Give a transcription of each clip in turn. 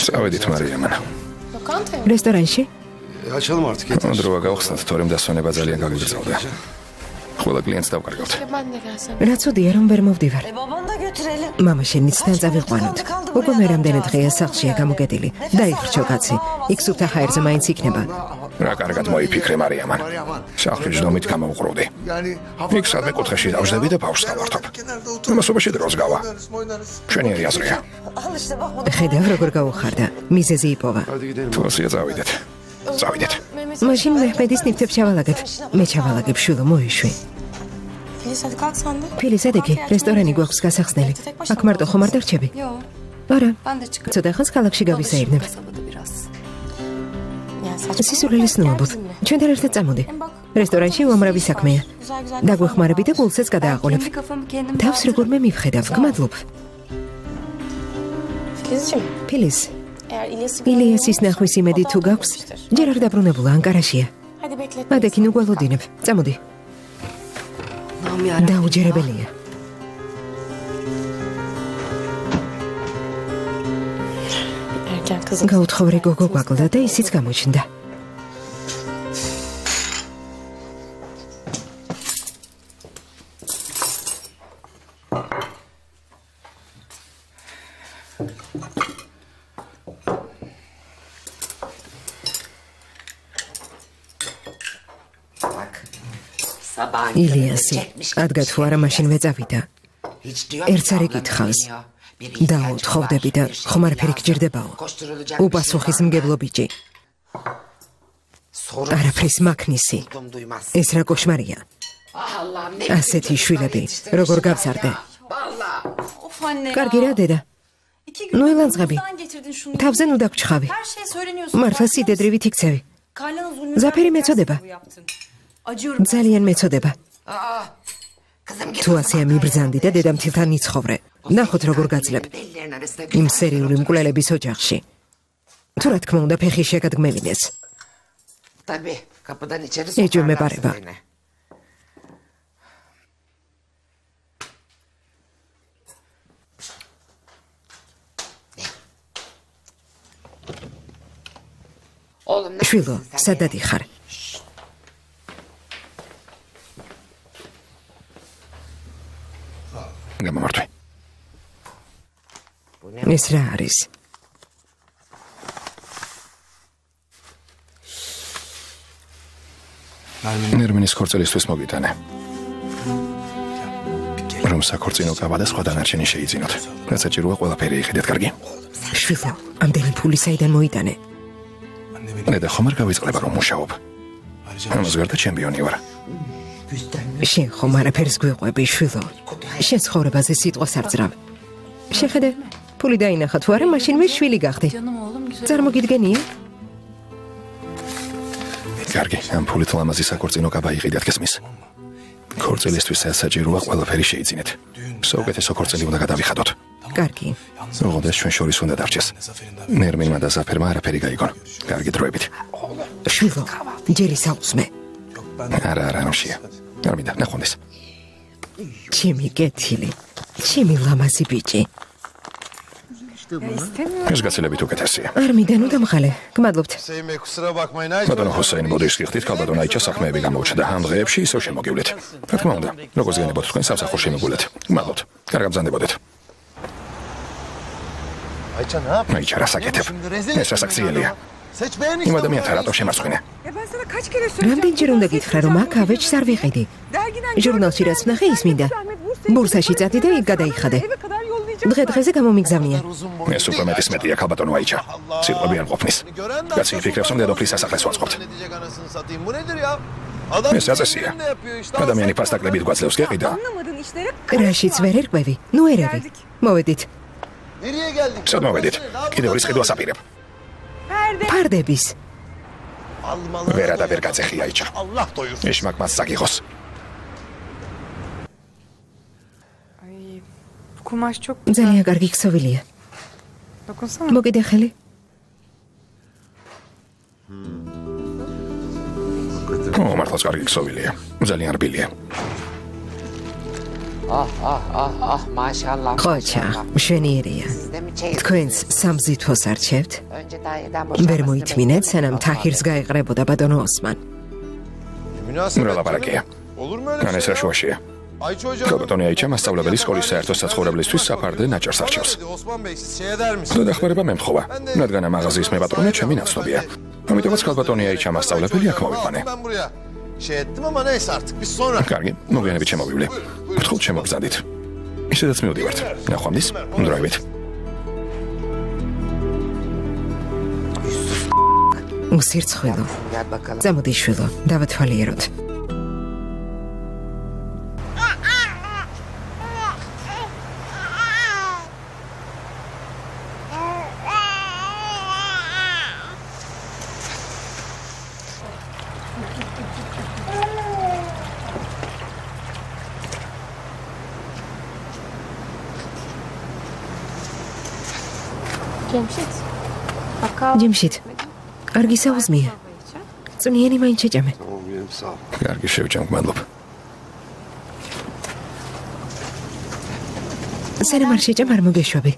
წავედით მარიამანა. რესტორანში? Açalım artık yeter. დროა გავხსნათ, თორემ დასვენება ძალიან გაგრძელდა. ყველა კლიენტს დავკარგავთ. რა ცუდია რომ ვერ მოვდივარ. Babanı da götürelim. მამა შენიცთან წავიყვანოთ. უკვე მე რამდენი დღეა სახლშია გამოგედილი. დაიხრჩო კაცი. იქ სუფთა ჰაერზე მაინც იქნება. რა კარგად მოიფიქრე მარიამან. სახლში ჯდომით გამოვყრუდი. იქ სადმე კუთხეში დავждები და ბავშვს დავართობ. ამასობაში დროს გავა. ჩვენიერი აზრია. Al işte bak. ხედავ როგორ გაუხარდა. მიზეზი იპოვა. თვალსია წავიდეთ. წავიდეთ. მაშინ მეჰმედის ნიფთებს ჩავალაგებ. მე ჩავალაგებ შვილო მოიშვი. Filiz hadi kalk sen de. ფილის ადეგი, რესტორანი გვაქვს გასახსნელი. აქ მარტო ხომ არ დარჩები? Yo. არა. Ben de çıkıyorum. ცოტა ხანს ქალაქში გავისაირნებ. Kasabada biraz. Ya saçma. სისულელის ნუაბოთ. ჩვენთან ერთად წამოდი. რესტორანში უამრავი საქმეა. დაგვეხმარები და გულსაც გადააყოლებ. Kafamı kendim. თავს როგორმე მივხედავ, გმადლობ. Filizciğim. ფილის, Eğer İlyas'ı ილიასის ნახვის იმედი თუ გაქვს, ჯერ არ დაბრუნებულა ანკარაშია. Hadi bekletme. ადექი ნუ გვალოდინებ. წამოდი. დაუჯერებელია. Erken kızım. გაუთხოვრი გოგო გვაკლდა და ისიც გამოჩნდა. ილიასი, ადგა თუ არა მაშინვე წავიდა. ერთს არ იკითხავს. დაუთხოვდები და ხომ არაფერი გჭირდებაო. უპასუხისმგებლო ბიჭი. არაფრის მაქნისი. ეს რა კოშმარია. ასეთი შვილები, როგორ გავზარდე. Of anne. კარგი რა დედა. ნუ ელანძღები. Getirdin şunu. თავზე ნუ დაგჩხავი. Her şeyi söyleniyorsun. მართლა სიდედრივით იქცევი. Karlan'ın zulmü. ზაფერი მეწოდება. Acıyorum. ძალიან მეწოდება. თუ ასეა მიბრძანდი და დედამთილთან იცხოვრე. ნახოთ როგორ გაძლებ. იმ სერიული მკვლელების ოჯახში. თუ რა თქმა უნდა ფეხი შეგადგმევინეს. ეჯო მეპარება. შვილო, სადად იხარ? გამომართვე. ეს რა არის? ნერმინის ქორწილისთვის მოგიტანე. რომ საქორწინო გავა და სხვა დანარჩენი შეიძინოთ. რაც საჭიროა ყველაფერი იყიდეთ, კარგი? შვილო, ამდენი ფული საიდან მოიტანე? დედა ხომ არ გავიწყდება რომ მუშაობ. ამას გარდა ჩემპიონი ვარ. შენ ხომ არაფერს გვიყვები, შვილო. შენ ცხოვრებაზე სიტყვას არ ძრავ. შეხედე, ფული დაინახა თუ არა, მაშინვე შვილი გახდი. Canım oğlum güzel. წარმოგიდგენია? კარგი, ამ ფულით ლამაზი საქორწინო გავა იყიდეთ, გესმის? ქორწილისთვის საჭიროა ყველაფერი შეიძინეთ. საუკეთესო ქორწილი უნდა გადავიხადოთ. კარგი. ოღონდ ეს ჩვენ შორის უნდა დარჩეს. ნერმინმა და ზაფერმა არაფერი გაიგონ. კარგი დროებით. შვილო, ჯერ ისაუზმე. არა, ამშია. არ მინდა, ნახონდეს. ჩემი კეთილი, ჩემი ლამაზი ბიჭი. ეს გაცილებით უკეთესია. არ მინდა ნუ დამღალე. გმადლობთ. Hüseyin kusura bakmayın. Ay. ბატონო ჰუსეინ ბოდიშს გიხდით, ქალბატონ აიჩა საქმეები გამოუჩნდა. ამ დღეებში ისევ შემოგივლეთ. რა თქმა უნდა, როგორც გენებოთ თქვენ სამსახურში მიგულეთ. გმადლობთ. კარგად ბრძანდებოდეთ. Ayça ne yapıyorsun? აიჩა რა საკეთებ? Rezil ეს რა საქციელია? Seç beğen იმ ადამიანთან რატო შემარცხინე? რამდენჯერ უნდა გითხრა რომ აქ ავეჯს არ ვიყიდი. ჟურნალში რაც ვნახე ის მინდა. ბურსაში წადი და იქ გადაიხადე. დღე-დღეზე გამომიგზავნია. ეს უკვე მეტის მეტია, ქალბატონო აიჩა. სიტყვები არ ყოფნის. კაცი ფიქრობს რომ დედოფლის სასახლეს ვაწყობთ. Ne diyecek anasını satayım? Bu nedir ya? ეს აწესია. Ne yapıyor işte? ადამიანი ფასტაკლებით გვაძლევს, გეყიდა? რაშიც ვერ ერკვევი, ნუ ერევი. მოვედით. Nereye geldik? სად მოვედით? კიდევ ორი სყიდვას აპირებ. ფარდების. ვერა და ვერ გაწეხი აიჩა. Allah doyursun. ეშმაკ მას საგიღოს. Kumaş çok ძალიან კარგი ქსოვილია. dokunsana. მოგიდე ხელი. მართლაც კარგი ქსოვილია. ძალიან რბილია. Ah maşallah. ყოჩა, მშვენიერია. Siz de mi თქვენს სამზითვოს არჩევთ? ვერ მოითმინეთ, სანამ თაჰირს გაეყრებოდა ბატონო ოსმან. რა ლაპარაკია? ან ეს რა შუაშია? ბატონი აიჩა მასწავლებელი სკოლის საერთო საცხოვრებლისთვის საფარდე ნაჭარს არჩევს. და დახმარება მე მთხოვა, რადგან ამ მაღაზიის მეპატრონე ჩემი ნაცნობია. ამიტომაც ქალბატონი აიჩა მასწავლებელი აქ მოვიყვანე. კარგი, მოგვიანებით შემოვივლე. გთხოვთ შემოგზადით. ისედაც მივდივართ. ნახვამდის, დროებით. უსირცხვილო. წამოდი შვილო, დავათვალიეროთ. ჯიმშით, კარგი საუზმია. წვნიანი მაინც შეჭამე. კარგი შევჭამ, გმადლობ. სანამ არ შეჭამ, არ მოგეშვები.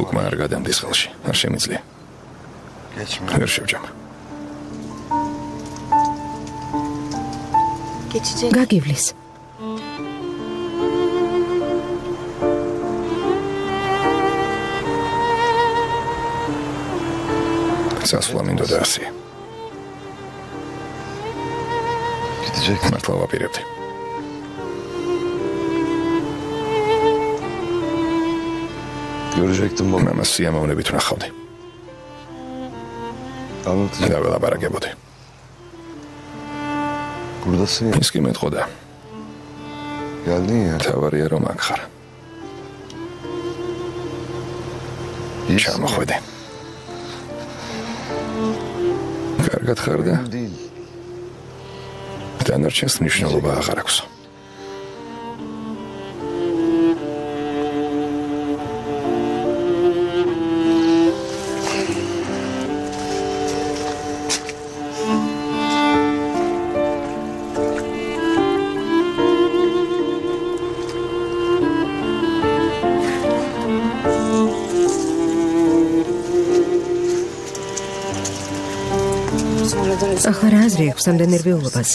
უკმა არ გადამდის ხელში, არ შემიძლია. ვერ შევჭამ. გაგივლის. სასვლა მინდოდა ასე. მართლა ვაპირებდი. მამას სიამოვნებით ვნახავდი. და ველაპარაკებოდი. ის კი მეტყოდა. თავარია რომ აქ ხარ. ჩამოხვიდე. კარგად ხარ და დანარჩენს მნიშვნელობა აღარ აქვს. ახლა რა აზრი აქვს ამ ნერვიულობას?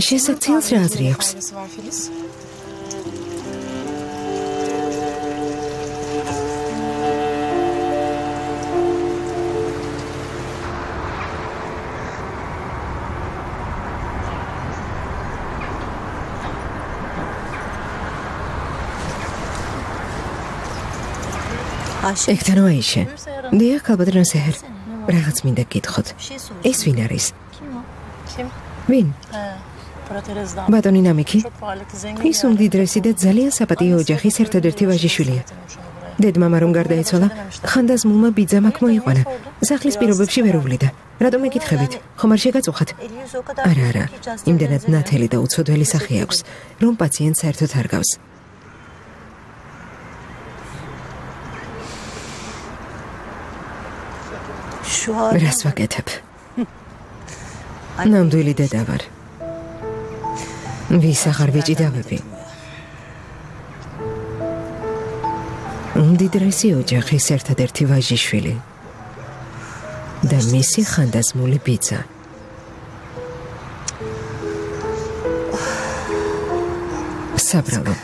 შესაძლოა რა აზრი აქვს? ეკთანო აიშე. დიახ, ქალბატონო სეჰერ. რაღაც მინდა გითხოთ. ეს ვინ არის? ვინ? ბატონი ნამიკი? ის უმდიდრესი და ძალიან საპატიო ოჯახის ერთადერთი ვაჟიშვილია. დედმამა რომ გარდაეცვალა, ხანდაზმულმა ბიძამ აქ მოიყვანა. სახლის პირობებში ვერ უვლიდა. რატომ ეკითხებით? ხომ არ შეგაწუხათ? არა, იმდენად ნათელი და უცოდველი სახე აქვს, რომ პაციენტს საერთოდ არ გავს. რას ვაკეთებ? ნამდვილი დედა ვარ. ვის აღარ ვეჭიდავები? უმდიდრესი ოჯახის ერთადერთი ვაჟიშვილი და მისი ხანდაზმული ბიძა. საბრალო.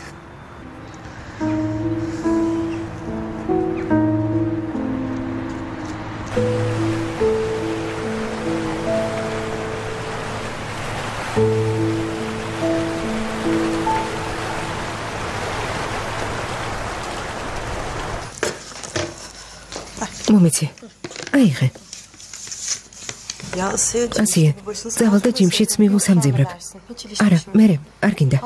მომიცი. აიღე. ასია, წავალ და ჯიმშიც მიღულ სამძიმრებ. არა, მერე, არ გინდა.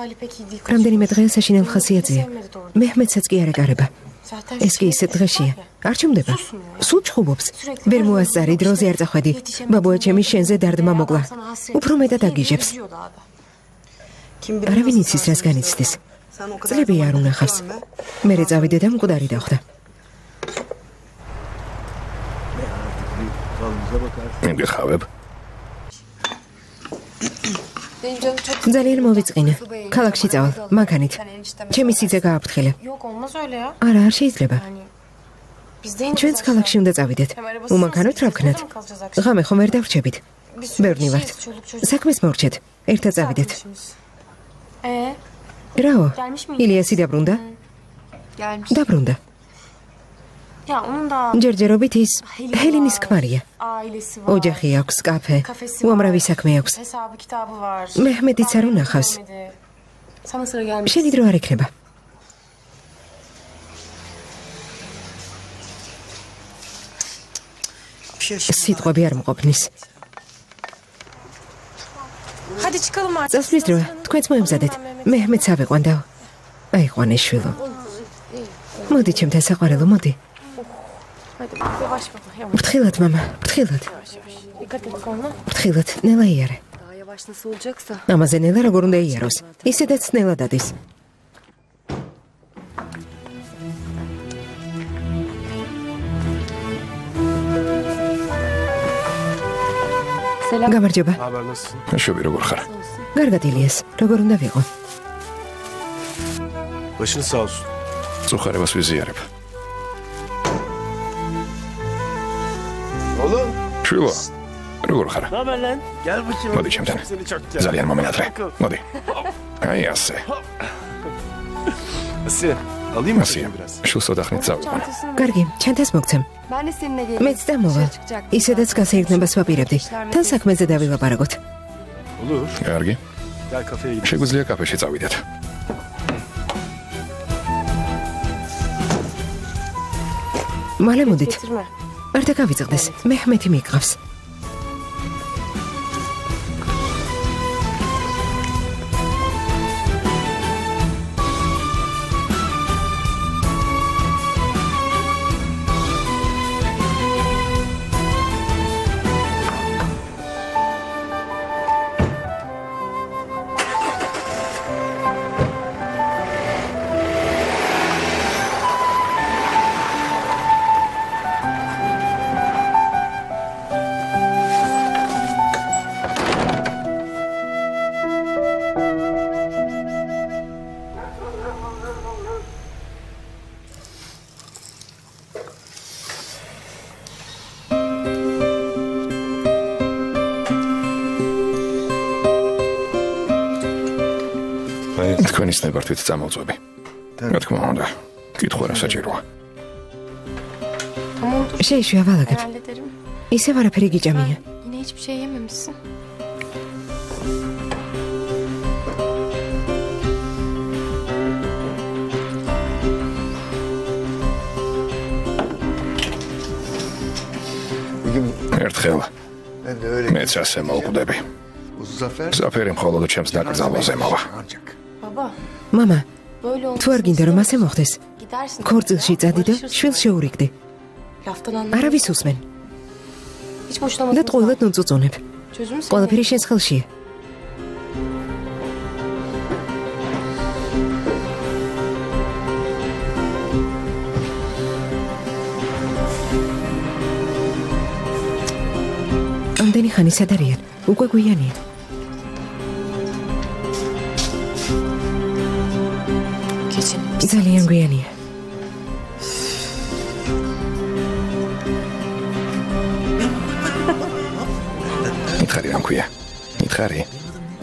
რამდენიმე დღეა საშინელ ხასიათზეა. მეჰმედსაც კი არ ეკარება. ეს კი ისეთ დღეშია. არ ჩუმდება. სულ ჩხუბობს. ვერ მოასწარი, დროზე არ წახვედი. ბაბუა ჩემი შენზე დარდმა მოკლა. უფრო მეტად აგიჟებს. არავინ იცის რას განიცდის. წლები არ უნახავს. მერე წავიდე და მკვდარი დახვდა. მიგეხავებ. Benim canım çok ძალიან მოვიწყინე. ქალაქში წავალ, მანქანით. ჩემი სიძე გააფრთხილე. Yok olmaz öyle ya. არა, არ შეიძლება. Biz de ineceğiz ჩვენც aşağı. ქალაქში უნდა წავიდეთ. Hem arabasız უმანქანოთ რა ვქნათ? mı kalacağız akşam? ღამე ხომ ვერ დავრჩებით. Bir sürü ბევრნი ვართ. işimiz, çoluk çocuk საქმეს მორჩეთ. ერთად წავიდეთ. işimiz. რაო? Gelmiş miydi? ილიასი დაბრუნდა? Gelmiş. დაბრუნდა. Ya onun da ჯერჯერობით ის ჰელინის ქმარია. ailesi var. ოჯახი აქვს, კაფე, Kafesi უამრავი var. საქმე აქვს. Hesabı kitabı var. მეჰმედიც არ უნახავს. Gelmedi. Sana sıra gelmiş. შენი დრო არ იქნება. სიტყვები არ მყოფნის. Hadi çıkalım artık. წასვლის დროა, თქვენც მოემზადეთ. მეჰმედს ავიყვანდაო. აიყვანე შვილო. მოდი ჩემთან საყვარელო, მოდი. Hadi yavaş baba yavaş. ფრთხილად, მამა, ფრთხილად. Dikkat et koluna. ფრთხილად, ნელა იარე. Daha yavaş nasıl olacaksa. ამაზე ნელა როგორ უნდა იაროს? ისედაც ნელა დადის. Selam. გამარჯობა. Haber nasılsın? შუბი როგორ ხარ? გარგად ილიას, როგორ უნდა ვიყო? Başınız sağ olsun. წუხარებას ვიზიარებ. Oğlum. შვილო, როგორ ხარ? Ne haber lan? Gel bakayım. მოდი ჩემთან. Seni çok güzel. ძალიან მომენატრე. მოდი. აი ასე. Asiye, alayım mı ასე. seni biraz? შულს ოთახნით წავიყვან. კარგი, ჩემთანს მოგცემ. Ben de seninle geleyim. მეც დამოვალ. ისედაც გასაერთნებას ვაპირებდი. თან საქმეზე დავილაპარაკოთ. Olur. კარგი. Gel kafeye gidelim. შეგვიძლია კაფეში წავიდეთ. მალე მოდით. Getirme. არ დაგავიწყდეს. მეჰმეთი მიყავს. თქვენის ნებართვით წამოვწვევი. რა თქმა უნდა, კითხვა რა საჭიროა. Tamam შეიშვია ვალაგებ. hallederim. ისევ არაფერი გიჭამია. Yine hiçbir şey yememişsin. Bugün ერთხელ ben de öyle მეც ასე მოვკვდები. Muzaffer ზაფერი მხოლოდ ჩემს დაკრძალვაზე მოვა. ancak. Baba მამა, böyle olmasın. თუ არ გინდა რომ ასე მოხდეს, Gidersin. ქორწილში წადი და შვილს შეურიგდი. Laftan anlamam. არავის უსმენ Hiç და boşlamasın. ტყუილად ნუწუწუნებ. Çözümü sen. ყველაფერი შენს ხელშია. ამდენი ხანი სად არიან? უკვე გვიანია. Keçin. ძალიან გვიანია. მითხარი რა მქვია? მითხარი?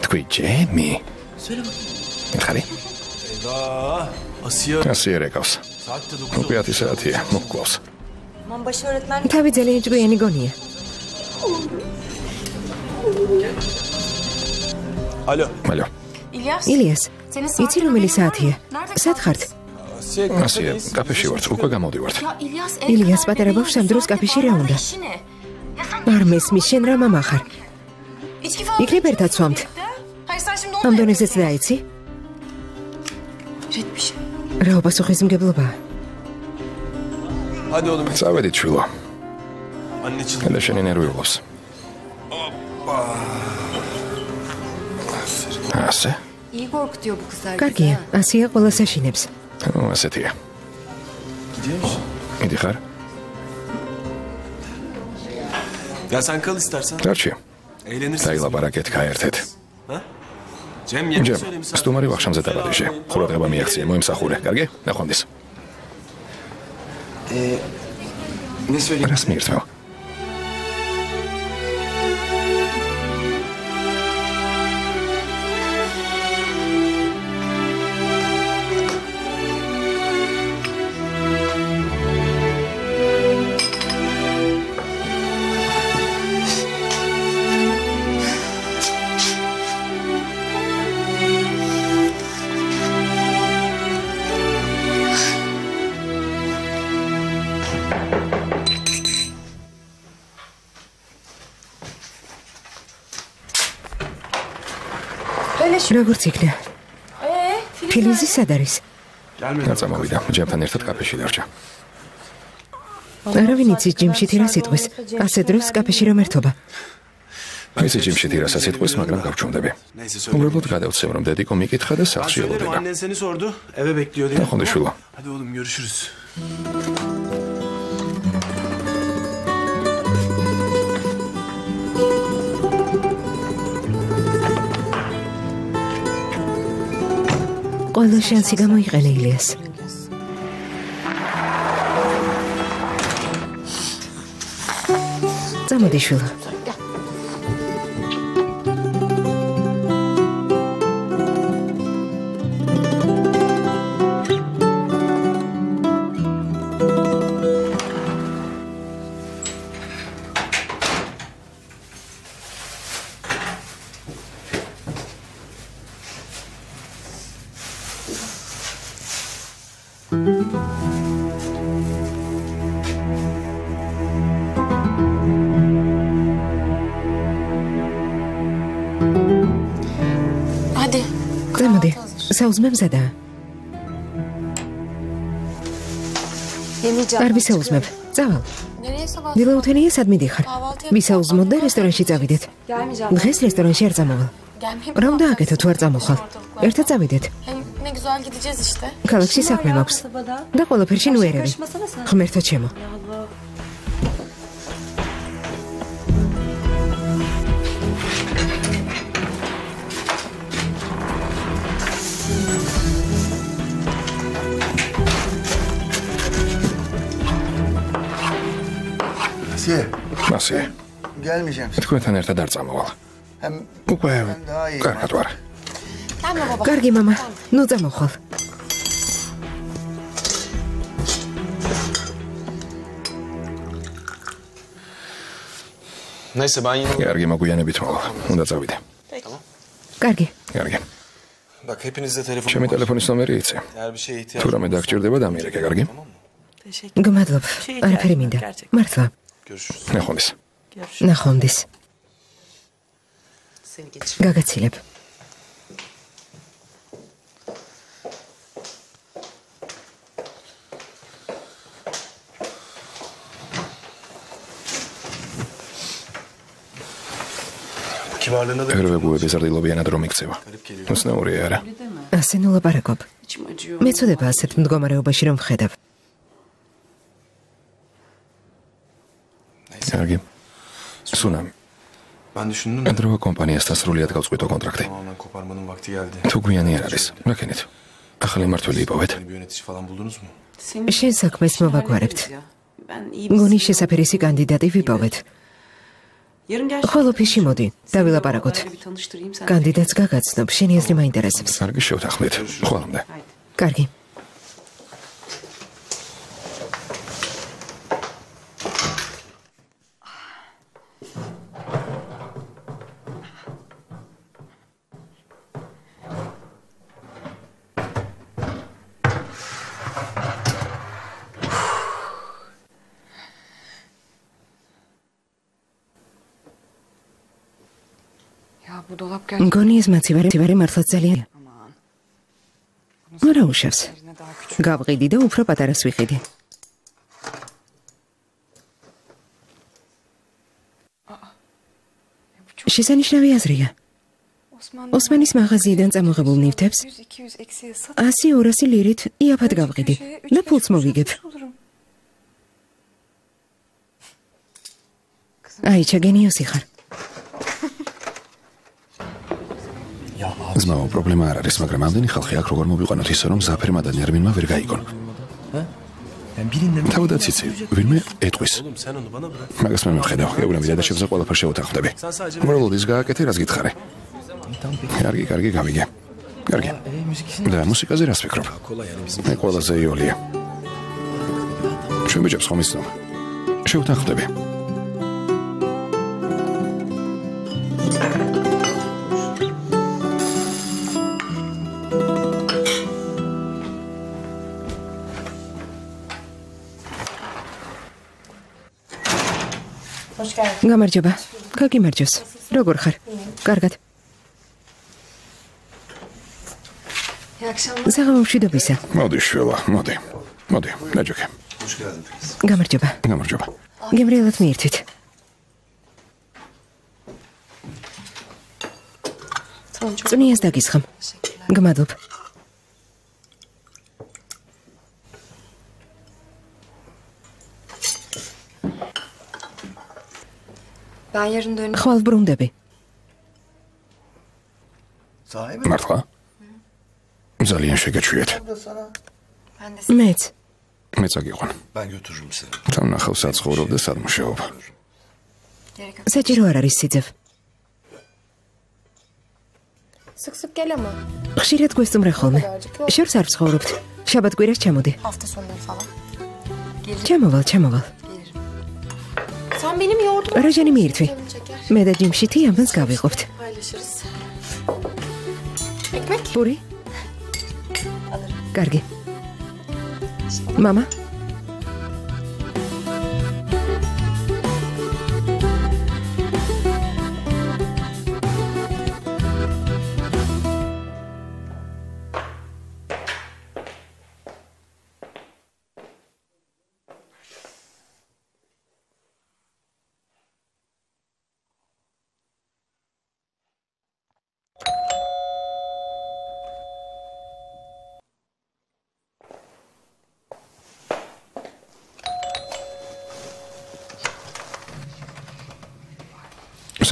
თქვი ჯემი? მითხარი? Asiye ასე რეკავს. saatte 9 უკვე 10 საათია, მოკლავს. Aman başı öğretmen. თავი ძალიან ჭკვიანი გონია. Alo. ალო, İlyas. ილიას, Senin იცი რომელი საათია? სად ხართ? Asiye ასე, კაფეში ვართ, უკვე გამოდივართ. Ya İlyas. ილიას პატარა ბავშვს ამ დროს კაფეში რა უნდა? არ მესმის შენ რა მამა ხარ? İçki falan. იქნებ ერთად სვამთ. Hayır sen şimdi onu ამ დონეზეც დაიცი? etmiş. რა უპასუხისმგებლობა? Hadi oğlum. წავედით შვილო. Anne için. და შენი ნერვიულობს. ასე? İyi korkutuyor bu kız herkesi. კარგია, ha. ასია ყველა საშინებს. ნუ ასეთია. Gidiyor musun? მიდიხარ? Ya sen kal istersen. დარჩი. Eğlenirsin. დაილაპარაკეთ გაერთეთ. Ha? Cem ჯემ, სტუმარი ვახშამზე დაბადიშე. ყურადღება მიაქცია, მოემსახურე. კარგი? ნახვამდის. Ne söyleyeyim? რას მიირთმევ? როგორც იქნა? ფილიზი სად არის? რაცა მოვიდა, ჯემთან ერთად კაფეში დარჩა. არავინ იცის ჯიმში თირა სიტყვის. ასე დროს კაფეში რომ ერთობა. იცი ჯიმში თირასაც სიტყვის, მაგრამ გავჩვენდები. უბრალოდ გადავცემ, რომ დედიკო მიკითხა და სახლში ელოდება. Annen seni sordu. Eve bekliyor diye. ნახვამდის შვილო. Hadi oğlum görüşürüz. ყველა შანსი გამოიყენე ილიას. წამოდი შვილო. Hadi. წამოდი. საუზმე მზადაა. Yemeyeceğim. არ ვისაუზმებ. წავალ. Nereye sabah? დილაუთენია სად მიდიხარ? ვისაუზმოთ და რესტორანში წავიდეთ. Gelmeyeceğim. დღეს რესტორანში არ წამოვალ. Gelmeyeyim. რა უნდა აკეთო თუ არ წამოხვალ? ერთად წავიდეთ. Hem ne güzel gideceğiz işte. ქალაქში საქმე მაქვს. და ყველაფერში ნუ ერევი. ღმერთო ჩემო. Asiye, მასე, gelmeyeceğim. თქვენთან ერთად არ წამოვალ. Hem უკვე daha iyi. კარგად ვარ. Gelme baba. კარგი მამა, ნუ წამოხვალ. Neyse ben yine... კარგი მოგვიანებით მოვალ. უნდა წავიდე. კარგი. კარგი. Bak hepinizde telefon ჩემი ტელეფონის ნომერი იცი. Eğer bir şeye ihtiyaç თუ რამე დაგჭირდება დამირეკე, კარგი? გმადლობ. არაფერი მინდა. მართლა. Görüşürüz. ნახვამდის. ნახვამდის. გაგაცილებ. Kibarlığına da ერვებუები ზრდილობიანად რომ იქცევა. უცნაურია არა? ასე ნუ ლაპარაკობ. მეწოდება ასეთ მდგომარეობაში რომ ვხედავ. კარგი. სუნამ, ben düşündüm de ანდროვა კომპანიასთან სრულიად გავწყვიტო კონტრაქტი. tamamen koparmanın vakti geldi. თუ გვიანი არ არის, რაკენით? ახალი მართველი იპოვეთ. Bir yönetici falan buldunuz mu? შენ საქმეს მოვაგვარებთ. გონი შესაფერისი კანდიდატი ვიპოვეთ. ხოლო ფიში მოდი, დავილაპარაკოთ. კანდიდატს გაგაცნობ, შენი აზრი მაინტერესებს. კარგი შევთანხმდით. ხვალამდე. კარგი. მგონი ეს მაცივარი მართლაც ძალიან. არა უშავს. გავყიდი და უფრო პატარას ვიყიდი. შესანიშნავი აზრია. ოსმანის მაღაზიიდან წამოღებულ ნივთებს 100-200 ლირით იაფად გავყიდი და ფულს მოვიგებ. აი, ჩაგენიოსი ხარ. ზმაო, პრობლემა არ არის, მაგრამ ამდენი ხალხი აქ როგორ მოვიყვანოთ ისე, რომ ზაფერმა და ნერმინმა ვერ გაიგონ. თავადაც იცი, ვინმე ეტყვის. მაგას მე მივხედავ, გეუბნები დედაშებზე ყველაფერს შევთანხმდები. უბრალოდ ის გააკეთე, რაც გითხარე. კარგი, გავიგე. კარგი. და მუსიკაზე რას ფიქრობ? მე ყველაზე იოლია. ჩვენ ბიჭებს ხომ ისნობ. შევთანხმდები. გამარჯობა. გაგიმარჯოს. როგორ ხარ? კარგად. საღამომშვიდობისა. მოდი შველა, მოდი. დაჯოქე. გამარჯობა. გემრიელად მიირთვით. წვნიას დაგისხამ. გმადლობ. ხვალ ბრუნდები. მართლა? ძალიან შეგეჩვიეთ. მეც. მეც აგიყვან. თან ნახავ საცხოვრობ და სადმუშაობ. საჭირო არ არის სიძებ. Sık sık gel ama. ხშირად გვესწუმრა ხოლმე. შორს არ ვცხოვრობთ. შაბათ-კვირას ჩამოდი. Hafta sonları falan. ჩამოვალ. Sen benim yoğurdumu რაჟანი მიირთვი. çeker. მე და ჯიმში თიამბანს გავიყოფთ. Paylaşırız. Ekmek? პური? კარგი. მამა?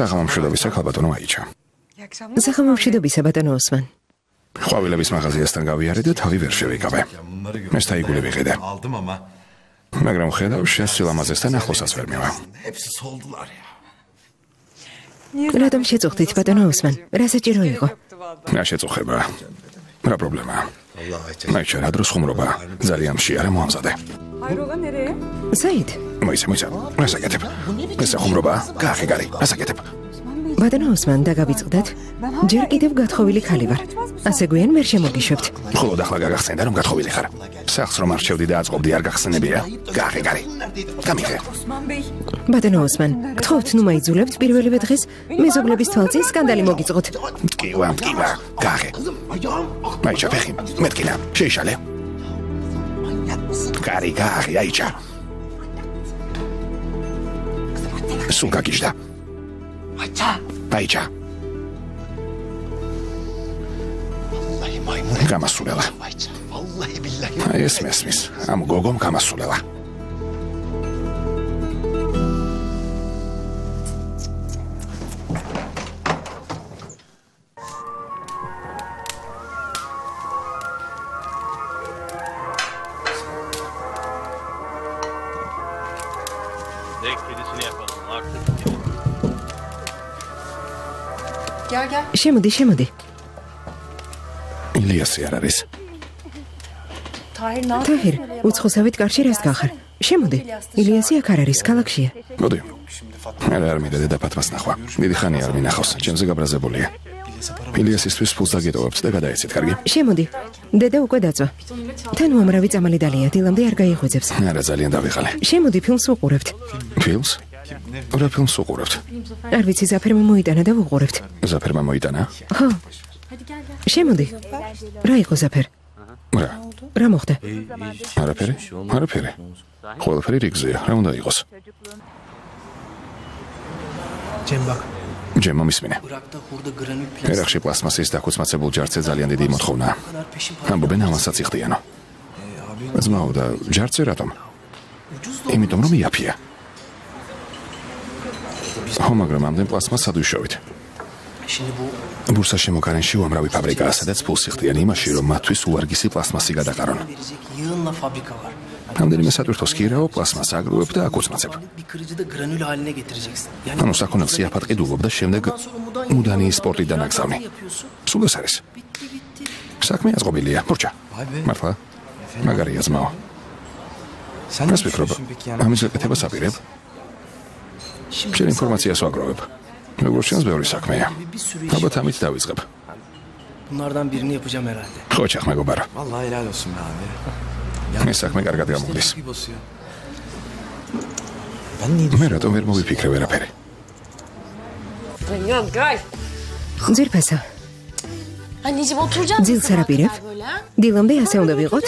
საღამომშვიდობისა, ქალბატონო აიჩა. საღამომშვიდობისა, ბატონო ოსმან. ყვავილების მაღაზიასთან გავიარე და თავი ვერ შევიკავე. მე სტაიგული ვიყიდე. მაგრამ ხედავ, შენ სილამაზესთან ახლოსაც ვერ მივა. რატომ შეწუხდით, ბატონო ოსმან? რა საჭირო იყო? რა შეწუხება? რა პრობლემაა? მაიჩა რა დროს ხუმრობა? ძალიან მშიარა მოამზადე. საით? მოიცა, რასაკეთებ? ეს ხუმრობა? გაახეგარი, რასაკეთებ? ბატონო ოსმან, დაგავიწყდათ. ჯერ კიდევ გათხოვილი ხალი ვარ. ასე გვიან ვერ შემოგიშვებთ. ხოლო ახლა გაგახსენდა რომ გათხოვილი ხარ. სახს რომ არჩევდი და აწყობდი არ გახსენებია. გაახეგარი. გამიღე. ბატონო ოსმან, გთხოვთ ნუ მაიძულებთ პირველივე დღეს მეზობლების თვალწინ სკანდალი მოგიწყოთ. მტკივა, გაახე. მაიჩა ფეხი, მეთკინა, შეიშალე. კარი გაახე, აიჩა. სულ გაგიჟდა. აიჩა. გამასულა. ეს მესმის, ამ გოგომ გამასულა. შემოდი. ილიასი არ არის. თაჰირ, უცხოსავით კარში რას გახარ? შემოდი. ილიასი აქ არ არის, ქალაქშია. მოდი. მე არ მინდა დედაფათმას ნახვა. დიდი ხანი არ მინახავს, ჩემზე გაბრაზებულია. ილიასისთვის ფულს დაგეტოვებთ და გადაეცით, კარგი? შემოდი. დედა უკვე დაწვა. თან უამრავი წამალი დალია, დილამდე არ გაიღვიძებს. არა, ძალიან დავიღალე. შემოდი, ფილმს ვუყურებთ. ფილმს? რა ფილმს უყურებთ? არ ვიცი, ზაფერმა მოიტანა და ვუყურებთ. ზაფერმა მოიტანა? ხო. შემოდი. რა იყო ზაფერ? რა მოხდა? არაფერი. ყველაფერი რიგზეა, რა უნდა იყოს? ჯემმა მისმინე. ერახში პლასმასის დაქუცმაცებულ ჯარცზე ძალიან დიდი მოთხოვნაა. ამბობენ ამასაც იხდიანო. ზმაო და ჯარცზე რატომ? იმიტომ რომ იაფია. ხო, მაგრამ ამდენ პლასმას სად ვიშოვით? ბურსა შემოგარენში უამრავი ფაბრიკაა, სადაც ფულს იხდიან იმაში, რომ მათთვის უვარგისი პლასმასი გადაყარონ. რამდენიმე სატვირთოს კი რაო პლასმას აგროვებ და აკუცმაცებ. ანუ საქონელს იაფად ყიდულობ და შემდეგ მუდანი სპორტიდან აგზავნი. სულ ეს არის. საქმე აწყობილია, ბურჩა. მართლა? მაგარია ძმაო. Kas ვიქრობ? ამის გაკეთებას აპირებ? შენ ინფორმაციას ვაგროვებ. როგორც შენს ბევრი საქმეა. ალბათ ამით დავიწყებ. Bunlardan birini yapacağım herhalde. ხოჭახ მეგობარო. Vallahi helal olsun be abi. ეს საქმე კარგად გამოდის. Ben niye მე რატომ ვერ მოვიფიქრე ვერაფერი? ძირფესა, Anneciğim oturacağız. ძილს არ აპირებ? დილამდე ასე უნდა ვიყოთ?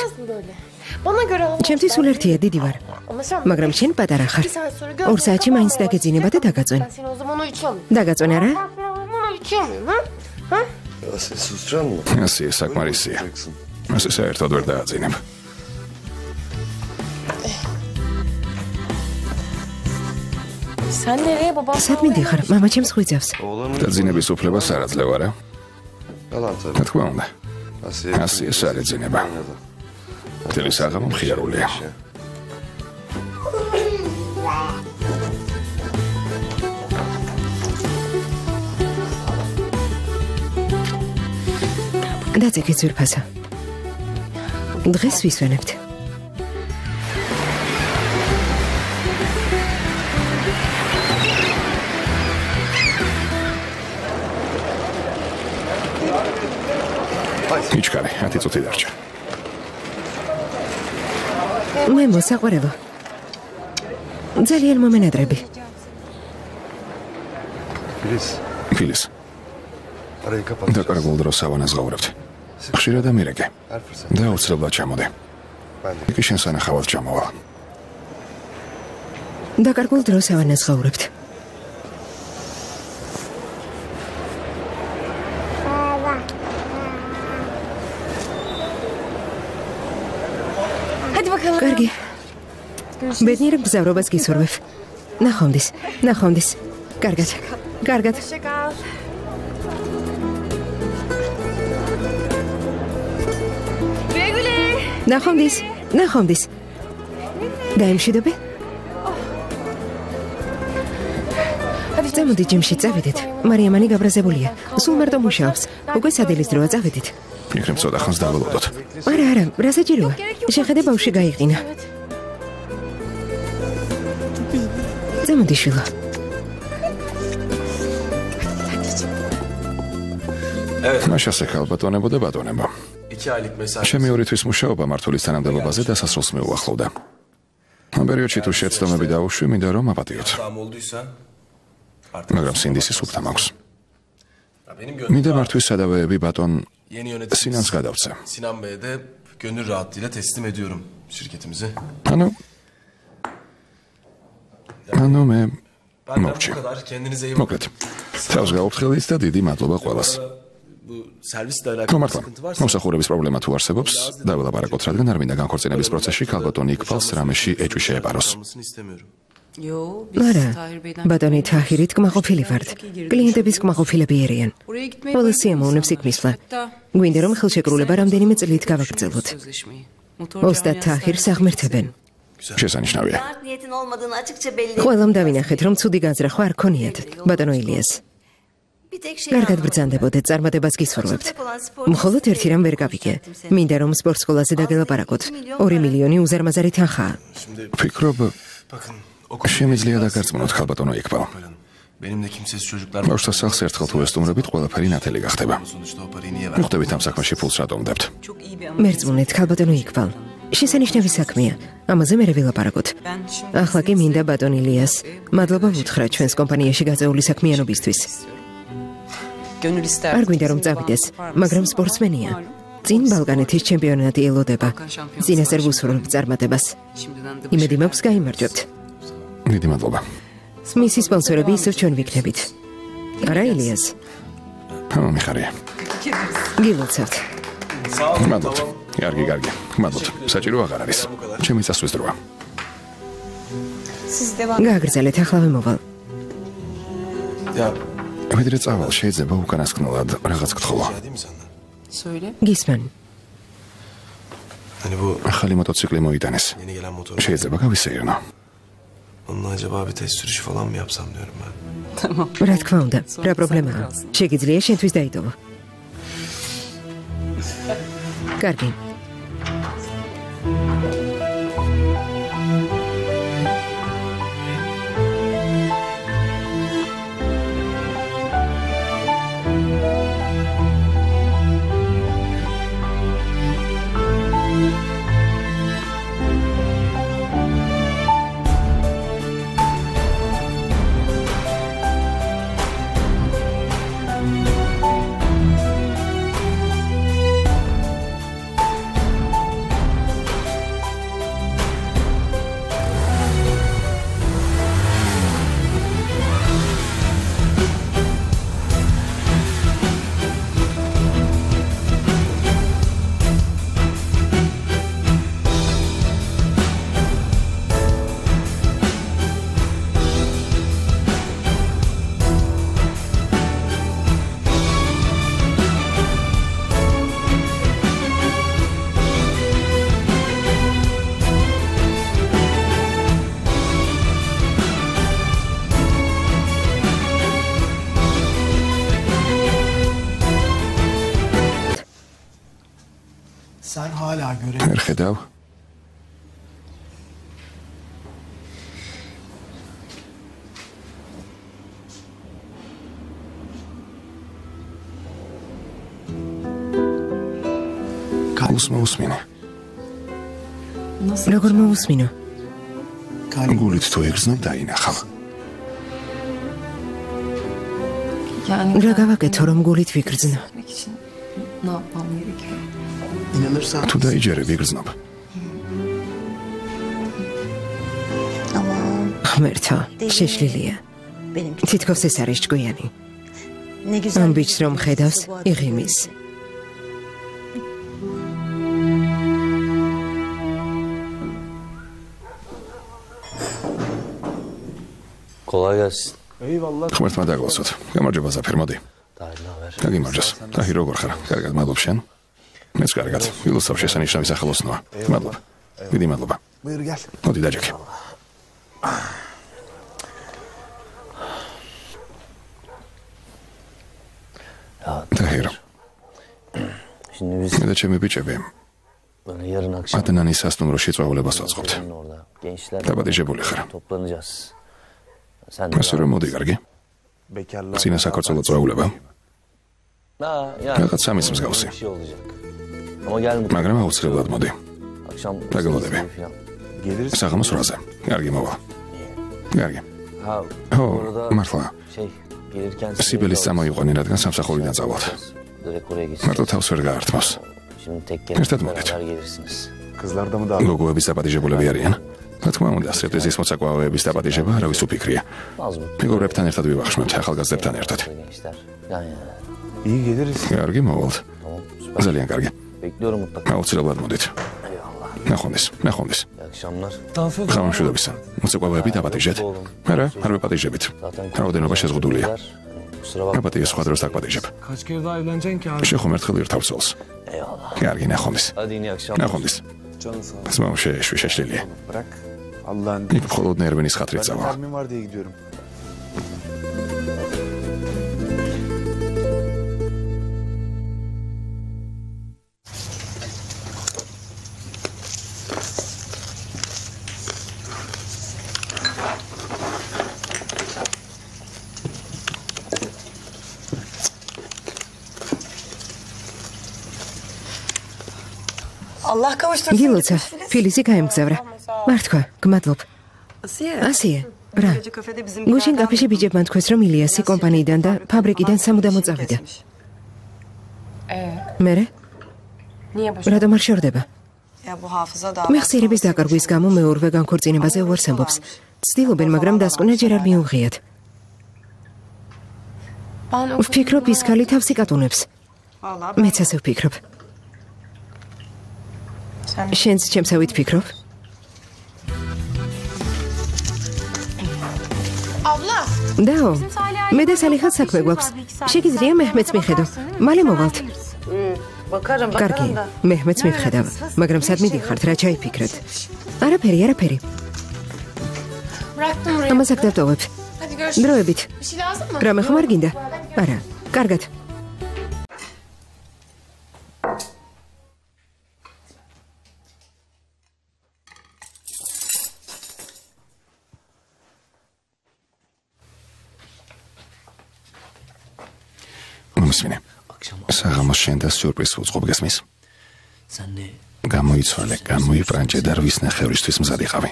Bana göre olmaz. ჩემთვის სულ ერთია, დიდი ვარ. Ama sen მაგრამ შენ პატარა ხარ. 2 saat sonra 2 საათში მაინც დაგეძინება და დაგაწვენ. Ben seni o zaman uyutuyor muyum? დაგაწვენ არა? Ben seni o zaman uyutuyor muyum ha? Ha? Ya sen susacak mı? ასე საკმარისია. ასე საერთოდ ვერ დააძინებ. Sen nereye baba? სად მიდიხარ? მამა ჩემს ხვიძავს. და ძინების უფლებას არ აძლევ არა? Yalan tabii. რა თქმა უნდა. Asiye. ასე ეს არ ეძინება. მთელი საღამო მხიარულია. დაწეკე ძირფესა. დღეს ვისვენებთ. იჩქარე, 10 წუთი დარჩა. მე მოსაყვარელო. ძალიან მომენადრები. ფილის, Arayı kapat. დაკარგულ დროს ავანაზღაურებთ. ხშირად ამირეკე. Her fırsat. და აუცილებლად ჩამოდე. Ben de. იქ შენ სანახავად ჩამოვალ. დაკარგულ დროს ავანაზღაურებთ. Hadi bakalım. კარგი. ბედნიერ გზავრობას გისურვებ. ნახვამდის, ნახვამდის. კარგად. კარგად. Hoşça kal. Güle güle. ნახვამდის, ნახვამდის. დაიმშვიდობე? წამოდი ჯიმში წავიდეთ. მარიამანი გაბრაზებულია. სულ მარტო მუშაობს. უკვე სადილის დროა წავიდეთ. იქნებ ცოტა ხანს დაველოდოთ. არა, არა, რა საჭიროა? შეხედე ბავშვი გაიყინა. წამოდი შვილო. მაშასე ხალბატონებო და ბატონებო. 2 aylık mesai. ჩემი ორი თვის მუშაობა მართლის თანამდებობაზე დასასრულს მეუახლოვდა. ამ პერიოდში თუ შეცდომები დაუშვი, მინდა რომ აპატიოთ. Tam olduysa artık მაგრამ სინდისი სუფთა მაქვს. benim მინდა gönlüm მართვის სადავეები ბატონ yeni yönetim Sinan's გადავწე. Sinan Bey'e de gönül rahatlığıyla teslim ediyorum şirketimizi. ანუ მე Benden bu მოვჭი. kadar. Kendinize iyi bakın. მოკლედ. თავს გაუფრთხილეთ და დიდი მადლობა ყველას. Bu servisle alakalı მართლა, sıkıntı varsa მომსახურების პრობლემა თუ არსებობს, დაველაპარაკოთ, რადგან არ მინდა განქორწინების პროცესში ქალბატონი იქფალს რამეში ეჭვი შეეპაროს. olmasını istemiyorum. არა, ბატონი თაჰირით კმაყოფილი ვართ. კლიენტების კმაყოფილები ერიან. ყველა სიამოვნებს იქ მისვლა. გვინდა რომ ხელშეკრულება რამდენიმე წლით გავაგრძელოთ. ოსტატ თაჰირს აღმერთებენ. შესანიშნავია. Niyetin olmadığını açıkça belli. ყველამ დავინახეთ, რომ ცუდი განზრახვა არ ქონიათ, ბატონო ილიას. Bir tek şey კარგად ბრძანდებოდეთ, წარმატებას გისურვებთ. მხოლოდ ერთი რამ ვერ გავიგე. მინდა რომ სპორტ სკოლაზე დაგელაპარაკოთ. 2 მილიონი უზარმაზარი თანხაა. ფიქრობ, Bakın შემიძლია დაგარწმუნოთ ქალბატონო იქფალ. benim de kimsesiz çocuklar ბავშვთა სახლს ერთხელ თუ ესტუმრებით, ყველაფერი ნათელი გახდება. sonuçta o parayı niye მოხდებით ამ საქმეში ფულს რატომ ვდებთ? მერწმუნეთ, ქალბატონო იქფალ. შესანიშნავი საქმეა. ამაზე მე ვილაპარაკოთ. ახლა კი მინდა ბატონ ილიას. მადლობა ვუთხრა ჩვენს კომპანიაში გაწეული საქმიანობისთვის. არ გვინდა რომ წავიდეს, მაგრამ სპორტსმენია. წინ ბალკანეთის ჩემპიონატი ელოდება. წინასწარ ვუსურვებ წარმატებას. იმედი მაქვს გაიმარჯვებთ. დიდი მადლობა. მისი სპონსორები ისევ ჩვენ ვიქნებით. არა ილიას, მიხარია. გილოცავთ. მადლობთ. კარგი. მადლობთ. საჭირო აღარ არის. ჩემი წასვლის დროა. გააგრძელეთ, ახლა ვიმოვალ. Ya ვიდრე წავალ, შეიძლება უკანასკნელად რაღაც გთხოვა. გისმენ. ახალი მოტოციკლი მოიტანეს. შეიძლება გავისეირნო. Onunla acaba bir test sürüşü falan mı yapsam diyorum ben. რა თქმა უნდა, რა პრობლემაა? შეგიძლია შენთვის დაიტოვო. კარგი. Sen hala göre. ვერ ხედავ? გულს მოусმინე. როგორ მოусმინო? გულით თუ იგრძნობ დაინახავ. რა გავაკეთო რომ გულით ვიგრძნო? Ne yapmam gerekiyor? İnanırsan თუ დაიჯერებ იგრძნობ. ღმერთო, შეშლილია. თითქოს ეს არის ჭკვიანი. ამ ბიჭს რომ ხედავს, იღიმის. Kolay gelsin. ღმერთმა დაგლოცოთ. გამარჯობა ზაფერ, მოდი. დაგიმარჯოს. დაი როგორ ხარ? კარგად, მადლობ შენ. მეც კარგად. ილუსტრ შესანიშნავი სახელოსნოა. მადლობა. დიდი მადლობა. buyur gel. მოდი დაჯექი. დაირო. Şimdi biz მე და ჩემი ბიჭები bana yarın akşam ადნანის სასტუმროში წვეულებას ვაწყობთ. orada gençler დაბადიჟებული ხარ. toplanacağız. Sen ასე რომ მოდი, კარგი. Bekarlar. წინა საქართველოს წვეულება. yani რაღაც სამის მსგავსი. bir şey olacak. Ama gel mutlaka. მაგრამ აუცილებლად მოდი. Akşam დაგელოდები. Geliriz. საღამოს 8-ზე. კარგი მოვა. კარგი. Ha, ო, orada მართლა. şey gelirken სიბელის წამოიყვანი, რადგან სამსახურიდან წავალთ. direkt oraya geçeceğiz. მარტო თავს ვერ გაართმავს. Şimdi tek Ertad gelip modet. beraber gelirsiniz. Kızlar da mı daha? გოგოების დაბადიჟებულები არიან. რა თქმა უნდა, სტრიპტიზის მოცაკვავეების დაბადიჟება არავის უფიქრია. Az mı? მეგობრებთან ერთად ვივახშმებთ, ახალგაზრდებთან ერთად. Gençler. Yani İyi geliriz. კარგი მოვალთ. tamam. Süper. ძალიან კარგი. Bekliyorum mutlaka. აუცილებლად მოდით. Eyvallah. ნახვამდის, ნახვამდის. İyi akşamlar. გამომშვიდობისა. მოცაკვავეები დაბადიჟეთ. არა, არ ვეპატიჟებით. რაოდენობა შეზღუდულია. Kusura bakma. აპატიჟე სხვა დროს დაგპატიჟებ. Kaç kere daha evleneceksin ki abi? შეხომ ერთხელ ირთავსოლს. Eyvallah. კარგი, ნახვამდის. Hadi yine akşamlar. ნახვამდის. Canı sağ ol. ძმაო შეშლილია. Bırak. Allah'ın იქ მხოლოდ ნერვენის ხათრით Ben წავალ. termin var diye gidiyorum. Allah kavuştursun. გილოცა, ფილიზი გაემგზავრა. მართვა, გმადლობ. ასია. რა? Gece kafede bizim გუშინ კაფეში ბიჭებმა თქვეს, რომ ილიასი კომპანიიდან და ფაბრიკიდან სამუდამო წავიდა. მერე? Niye boş? რატომ არ შორდება? Ya bu hafıza da მეხსიერების დაკარგვის გამო მეორვე განქორწინებაზე უარს ამბობს. ცდილობენ, მაგრამ დასკვნა ჯერ არ მიუღიათ. Ben ვფიქრობ, ის ქალი თავს იკატუნებს. Vallahi მეც ასე ვფიქრობ. შენც ჩემსავით ფიქრობ? Abla. Dao, მე და სალიხად საქმე გვაქვს. შეგიძლია მეჰმედს მიხედო. მალე მოვალთ. Bakarım კარგი, bakarım da. მეჰმედს მივხედავ, მაგრამ სად მიდიხართ, რა ჩაიფიქრეთ? არაფერი. Bıraktım burayı. ამას აქ დავტოვებ. Hadi görüşürüz. დროებით. Bir şey lazım mı? რამე ხომ არ გინდა? არა, კარგად. მომსმინე. საღამოს შენ და სიურპრიზს უძღობ გესმის? გამოიცვალე, გამოიბრანჭე და რვის ნახევრისთვის მზად იყავი.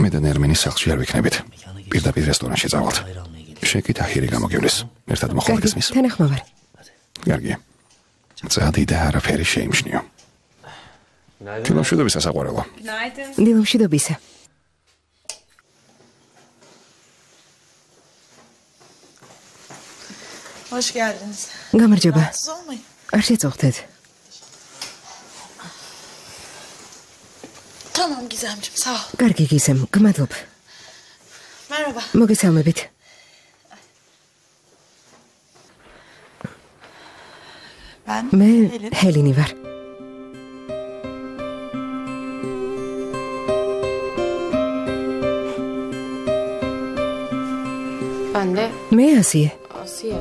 მე და ნერმინი სახლში არ ვიქნებით. პირდაპირ რესტორანში წავალთ. შეკით აჰირი გამოგივლის. ერთად მოხვალ გესმის? თანახმოვარ. კარგი. წადი და არაფერი შეიმჩნიო. დილამშვიდობის სასაყვარელო. დილამშვიდობისა. Hoş geldiniz. გამარჯობა. Siz olmayın. არ შეწუხდეთ. Tamam Gizemciğim sağ ol. კარგი გისემ, გმადლობ. Merhaba. მოგესალმებით. Ben მე Helin. ჰელინი ვარ. Ben de მე ასიე. Asiye.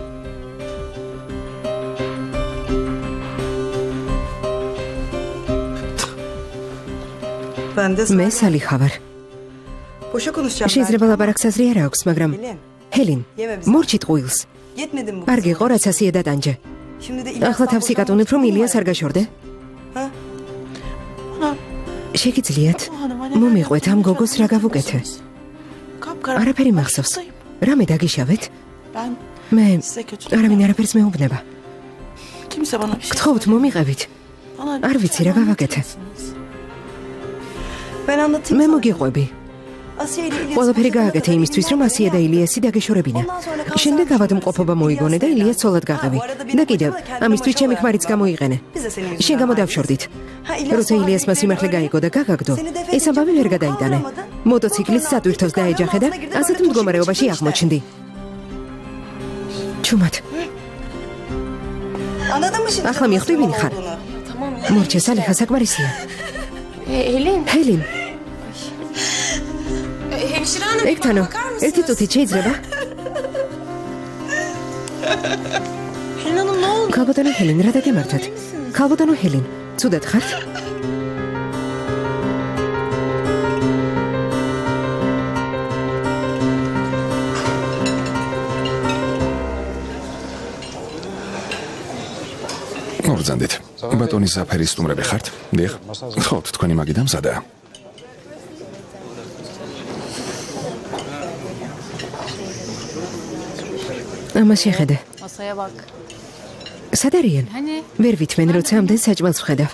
Ben de მე სალიხა ვარ. boşa konuşacağım. შეიძლება ლაპარაკსაზრი არ აქვს, მაგრამ Helin. ჰელინ, მორჩი ტყუილს. Yetmedi mi bu? არ გიყო რაც ასიე დატანჯე. Şimdi de ახლა თავს იკატუნებ, რომ ილიას არ გაშორდე? შეგიძლიათ მომიყვეთ ამ გოგოს რა გავუკეთე? არაფერი მახსოვს. რამე დაგიშავეთ? Ben მე size kötü. არავინ არაფერს მეუბნება. Kimse bana bir şey. გთხოვთ მომიყევით. Bana არ ვიცი რა გავაკეთე. Ben anlatayım. მე sana. მოგიყვები. Asiye ile İlyas. ყველაფერი გააკეთე იმისთვის, რომ ასია და ილიასი დაგეშორებინა. შემდეგ ავადმყოფობა მოიგონე და ილიას ცოლად გაყევი. და კიდევ, ამისთვის ჩემი ქმარიც გამოიყენე. შენ გამოდავშორდით. როცა ილიასმა სიმართლე გაიგო და გაგაგდო, ეს ამბავი ვერ გადაიტანე. მოტოციკლით სატვირთოს დაეჯახე და ასეთ მდგომარეობაში აღმოჩნდი. ჩუმად, Anladın mı şimdi? ახლა მიხვდი ვინ ხარ? მორჩე სალიხა საკმარისია. Helin. ჰელინ, Hemşire hanım. ეგთანო, ერთი წუთით შეიძლება? Helin Hanım ne oldu? ქალბატონო ჰელინ, რა დაგემართათ? ქალბატონო ჰელინ, ცუდად ხართ? მოგზანდით. ბატონი ზაფერის სტუმრები ხართ? დიახ. გთხოვთ, თქვენი მაგიდა მზადაა. ამას შეხედე. Masaya bak. სად არიან? Hani? ვერ ვითმენ, როცა ამდენ საჭმელს ვხედავ.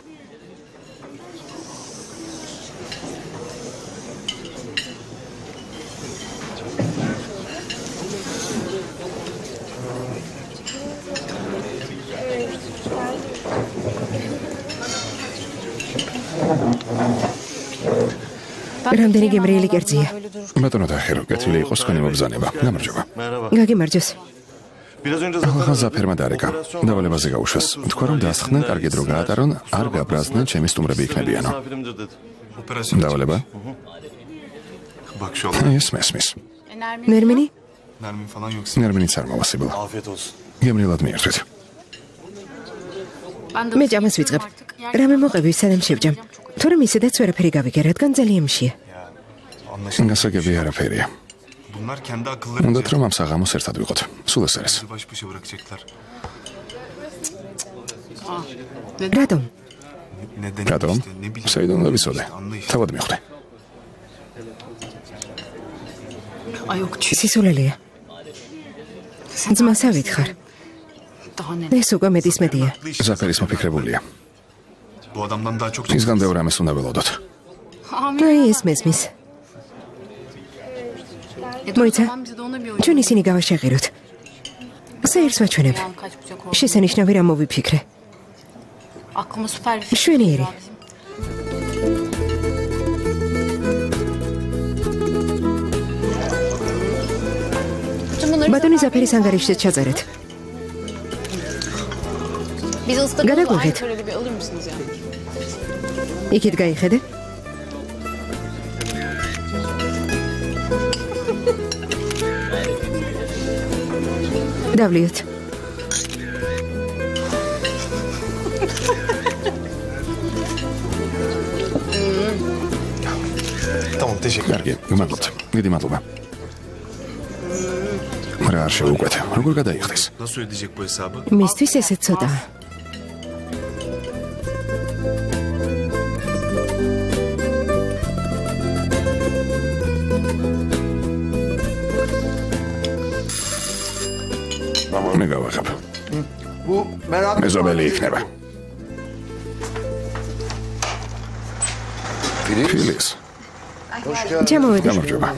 რამდენი გემრიელი კერძია. ბატონო დაახერო, კეთილი იყოს თქვენი მობრძანება. გამარჯობა. გაგიმარჯოს. ახლა ზაფერმა დარეკა. დავალებაზე გაუშვეს. თქვა რომ დასხდნენ, კარგი დრო გაატარონ, არ გაბრაზდნენ, ჩემი სტუმრები იქნებიანო. დავალება? ეს მესმის. ნერმინი? Nermin falan yoksa. ნერმინიც არ მოვასებელ. Afiyet olsun. გემრიელად მიერთვით. მე ჭამას ვიწყებ. რამე მოყევი, სანამ შევჭამ. თორემ ისედაც ვერაფერი გავიგე, რადგან ძალიან მშია. Anlaşıldı. გასაგები არაფერია. Bunlar kendi akılları უნდათ რომ ამ საღამოს ერთად ვიყოთ. სულ ეს არის. bizi baş başa bırakacaklar. რატომ? Neden? რატომ? İşte, ne bileyim. საიდან უნდა ვიცოდე? Anlayış. თავად მიხვდე. Ay yok çü. სისულელია. ძმასავით ხარ. Daha ne? ეს უკვე მეტისმეტია. ზაფერის მოფიქრებულია. Bu adamdan daha çok ისგან ბევრ ამას უნდა ველოდოთ. აი ეს მესმის. მოიცა, Bize de ona bir oyun. ჩვენ ისინი გავაშეღიროთ. საერთს ვაჩვენებ. Ayağım kaçmayacak oldu. შესანიშნავი რამ მოვიფიქრე. Aklıma süper bir fikir Şöyle geldi. ბატონი ზაფერის ანგარიშზე ჩაწერეთ. Biz ıslak Gada oldu. Ay gofret. şöyle bir alır mısınız ya? იქით გაიხედე. დავლიოთ. Tamam, teşekkür. კარგი, გმადლობთ. დიდი მადლობა. რა არ შეუკვეთ. როგორ გადაიხდეს? Nasıl ödeyecek bu hesabı? მისთვის ესეც ცოტაა. მე გავახებ. Bu merak მეზობელი იქნება. ფილის. ჩამოვედი. გამარჯობა.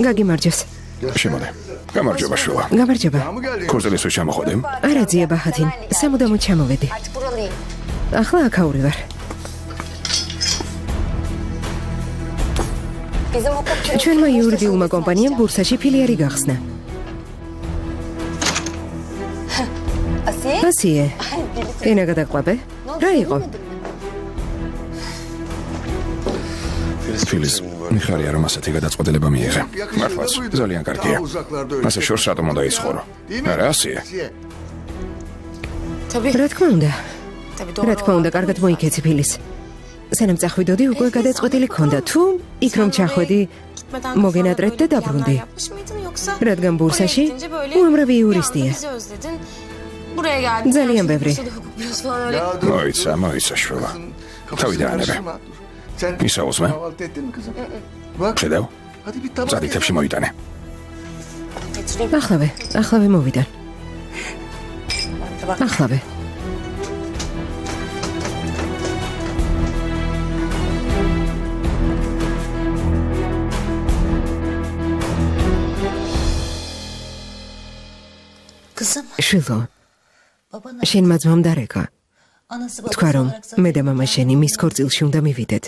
გაგიმარჯოს. შემოდე. გამარჯობა შვილა. გამარჯობა. mı geldi? ქორწილისთვის ჩამოხვედი? არა ძია ბაჰათინ. სამუდამოდ ჩამოვედი. Artık buralıyım. ახლა აქაური ვარ. Bizim hukukçu... ჩვენმა იურიდიულმა კომპანიამ ბურსაში ფილიალი გახსნა. Asiye? ასიე. ენა გადაყვაბე? რა იყო? ფილის. მიხარია რომ ასეთი გადაწყვეტილება მიიღე. მართლაც ძალიან კარგია. ასე შორს რატომ უნდა იცხოვრო? არა ასია. Tabii. რა თქმა უნდა. Tabii რა თქმა უნდა, კარგად მოიქეცი ფილის. სანამ წახვიდოდი, უკვე გადაწყვეტილი ქონდა. თუ იქ რომ ჩახვედი, მოგენატრეთ და დაბრუნდი. რადგან ბურსაში უამრავი იურისტია. Buraya geldim. ძალიან ბევრი. მოიცა შვილა. თავი დაანებე. Sen ისაუზმე. kahvaltı ettin mi kızım? Bak. ხედავ? Hadi bir tabak. წადითებში მოიტანე. ახლავე მოვიდა. ახლავე. Kızım, შვილო, babana შენ მაძმამ დარეკა. anası თქვა babası რომ olarak მე და მამა შენი მის ქორწილში უნდა მივიდეთ.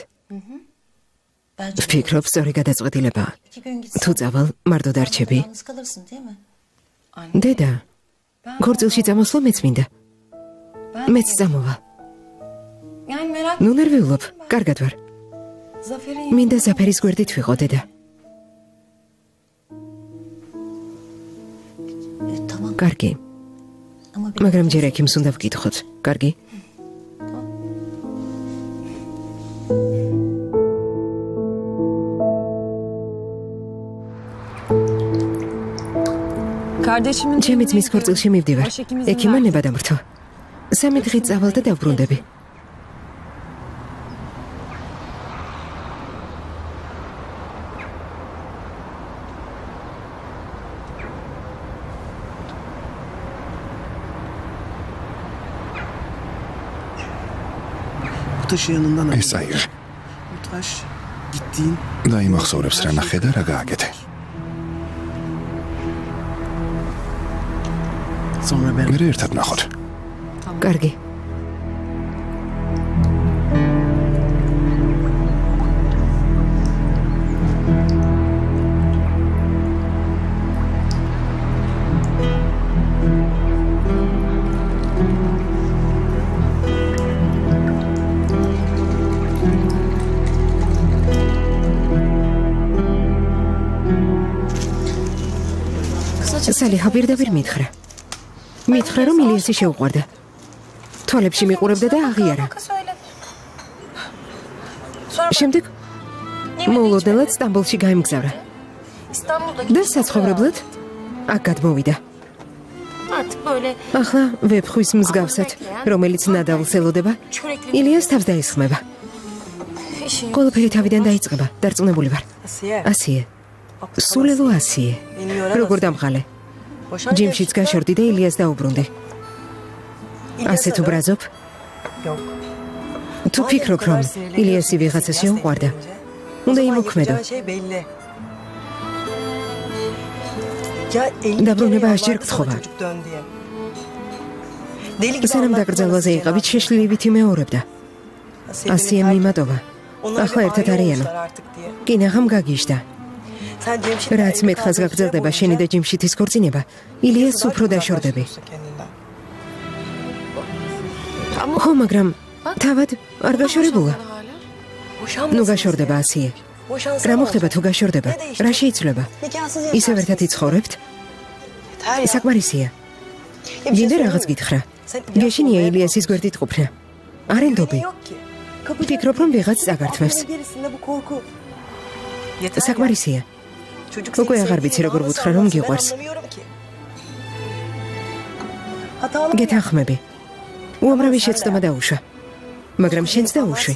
bence ვფიქრობ, სწორი გადაწყვეტილებაა. 2 gün თუ gitsin. წავალ, მარტო დარჩები. Yalnız kalırsın değil mi? დედა, ქორწილში წამოსვლა მეც მინდა. მეც წამოვალ. Yani merak ნუ ნერვიულობ, კარგად ვარ. Zafer'in მინდა ზაფერის გვერდით ვიყო, დედა. tamam კარგი, ama bir მაგრამ ჯერ ექიმს უნდა ვკითხოთ. კარგი? kardeşimin ჩემი ძმის ქორწილში მივდივარ. ექიმმა ნება დამრთო. 3 დღით წავალ და დავბრუნდები. Bu taşı yanından ეს წაიღე. Bu taş gittiğin და იმახსოვრებს რა ნახე და რა გააკეთე. sonra ben მე ერთად ნახოთ. კარგი. სალიხა პირდაპირ მითხრა. მითხრა რომ ილიასი შეუყვარდა. თვალებში მიყურებდა და აღიარა. შემდეგ მოულოდნელად სტამბოლში გაემგზავრა İstanbul'daki და საცხოვრებლად აქ გადმოვიდა. artık böyle ახლა ვეფხვის მსგავსად, რომელიც ნადავლს ელოდება, ილიას თავს დაისხმება. işin ყველაფერი თავიდან დაიწყება. დარწმუნებული ვარ. ასიე. სულელო ასიე. როგორ დამღალე? ჯიმშიც გაშორდი და ილიას დაუბრუნდი. ასეთ უბრაზობ? თუ ფიქრობ, რომ ილიასი ვიღაცას შეუყვარდა, უნდა იმოქმედო. დაბრუნება ასჯერ გთხოვა. სანამ დაკრძალვაზე იყავით, შეშლილივით იმეორებდა. ასიემ მიმატოვა. ახლა ერთად არიანო. კინაღამ გაგიჟდა. რაც მეთხას გაგრძელდება შენი და ჯიმშითის ქორწინება, ილიას უფრო დაშორდები. ხო, მაგრამ თავად არ გაშორებულა. ნუ გაშორდება ასიე. რა მოხდება თუ გაშორდება? რა შეიცვლება? ისევ ერთად იცხოვრებთ? საკმარისია. გინდა რაღაც გითხრა. გეშინია ილიასის გვერდით ყოფნა. არენდობი. ვფიქრობ, რომ ვიღაც წაგართმევს. საკმარისია. უკვე აღარ ვიცი როგორ ვუთხრა, რომ გიყვარს. გეთანხმები. უამრავი შეცდომა დაუშვა. მაგრამ შენც დაუშვი.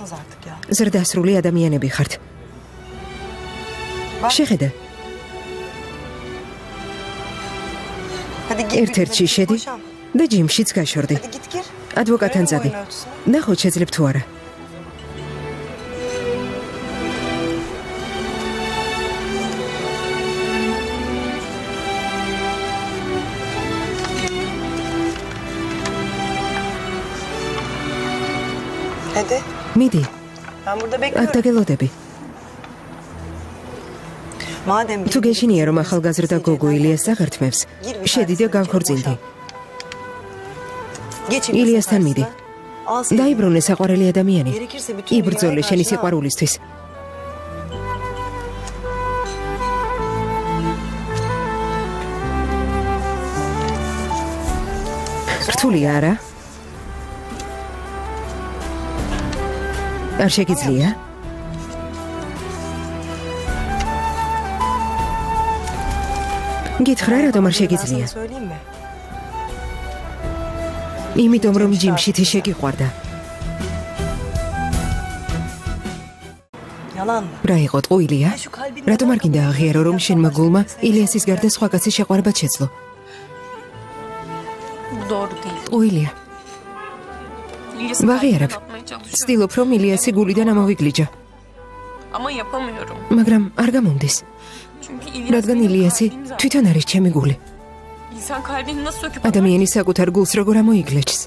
ზრდასრული ადამიანები ხართ. შეხედა. ერთ-ერთში შედი და ჯიმშიც გაშორდი. ადვოკატთან წადი. ნახოთ შეძლებ თუ არა. მიდი. აქ დაგელოდები. თუ გეშინია რომ ახალგაზრდა გოგო ილიას აღართმევს, შედი და განქორწინდი. ილიასთან მიდი. დაიბრუნე საყვარელი ადამიანი. იბრძოლე შენი სიყვარულისთვის. რთულია არა? არ შეგიძლია? გითხრა რატომ არ შეგიძლია? იმიტომ რომ ჯიმშითი შეგიყვარდა. რა იყო ტყუილია? რატომ არ გინდა აღიარო რომ შენმა გულმა ილიასის გარდა სხვა კაცის შეყვარება შეძლო? ტყუილია. ვაღიარებ. ვცდილობ რომ ილიასი გულიდან ამოვიგლიჯა. მაგრამ არ გამომდის. რადგან ილიასი თვითონ არის ჩემი გული. ადამიანი საკუთარ გულს როგორ ამოიგლეჯს?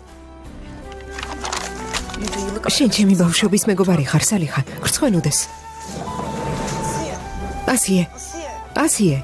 შენ ჩემი ბავშვობის მეგობარი ხარ, სალიხა, გრცხვენოდეს. ასიე. ასიე.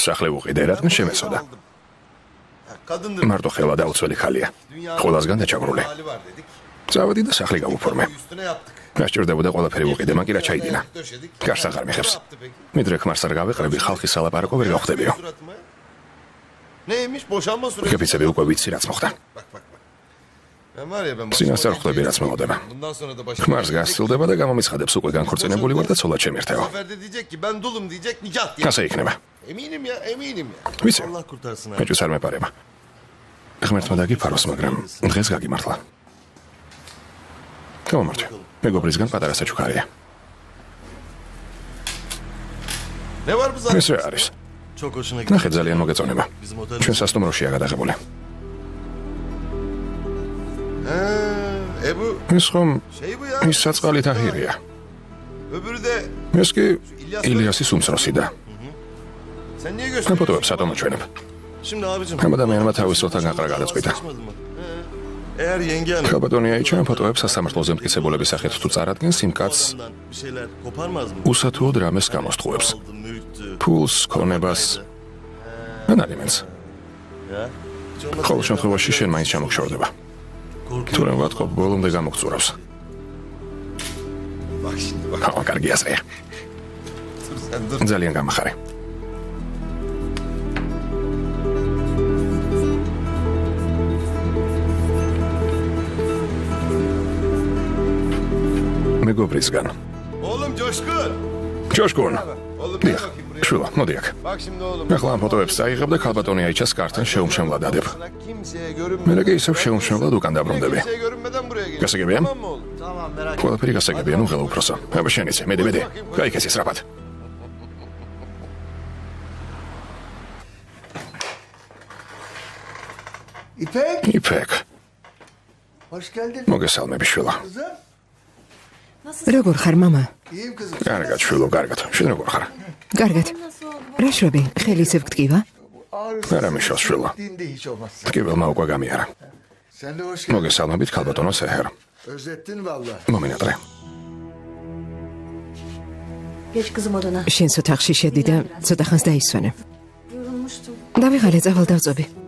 სახლე უყიდე, რატომ შემეცოდა? მარტო ხელა დაუცველი ხალია. ყველასგან დაჩაგრული. წავედი და სახლი გავუფორმე. რა სჭირდებოდა ყველაფერი უყიდე, მან კი რა ჩაიდინა. გარს აღარ მიხებს. მიდრე ქმარს არ გავეყრები, ხალხის სალაპარაკო ვერ გავხდებიო. გეფიცები უკვე ვიცი რაც მოხდა. სინას არ ხვდები რაც მოხდება. ქმარს გასცილდება და გამომიცხადებს უკვე განქორწინებული ვარ და ცოლად შემერთეო. ასე იქნება. ვიცი, მეჭვს არ მეპარება. ღმერთმა დაგიფაროს, მაგრამ დღეს გაგიმართლა. გამომართვე, მეგობრისგან პატარა საჩუქარია. ეს რა არის? ნახე, ძალიან მოგეწონება. ჩვენ სასტუმროშია გადაღებული. ეს ხომ ის საწყალი თაჰირია. ეს კი ილიასის უმცროსი და ფოტოებს ატომაჩვენებ. ამ ადამიანმა თავის სოთან გაყრა გადაწყვიტა. ხალბატონია იჩვენ ფოტოებს სასამართლოზე მტკიცებულების სახით თუ წარადგენს იმ კაცს უსათუოდ რამეს გამოსთხოვებს. ფულს, ქონებას ან ალიმენტს. ყოველ შემთხვევაში შენ მაინც ჩამოგშორდება. თუ რა ვატყობ, ბოლომდე გამოგწურავს. კარგი აზრია. ძალიან გამახარე. მეგობრისგან. ჯოშკუნ. დიახ, შვილო, მოდი აქ. ახლა ამ ფოტოებს წაიღებ და ქალბატონი აიჩას კართან შეუმჩნევლად ადებ. მე რა ისევ შეუმჩნევლად უკან დაბრუნდები. გასაგებია? ყველაფერი გასაგებია, ნუ ღელა უფროსო. აბა შენ იცი, მედი. გაიქეცი სწრაფად. იფეკ. მოგესალმები, შვილო. როგორ ხარ, მამა? კარგად, შვილო, კარგად. შენ როგორ ხარ? კარგად. რა შვები, ხელი ისევ გტკივა? არა მიშოს, შვილო. ტკივილმა უკვე გამიარა. მოგესალმებით, ქალბატონო სეჰერ. მომინატრე. შენს ოთახში შედი და ცოტა ხანს დაისვენე. დავიღალე, წავალ დავწობი.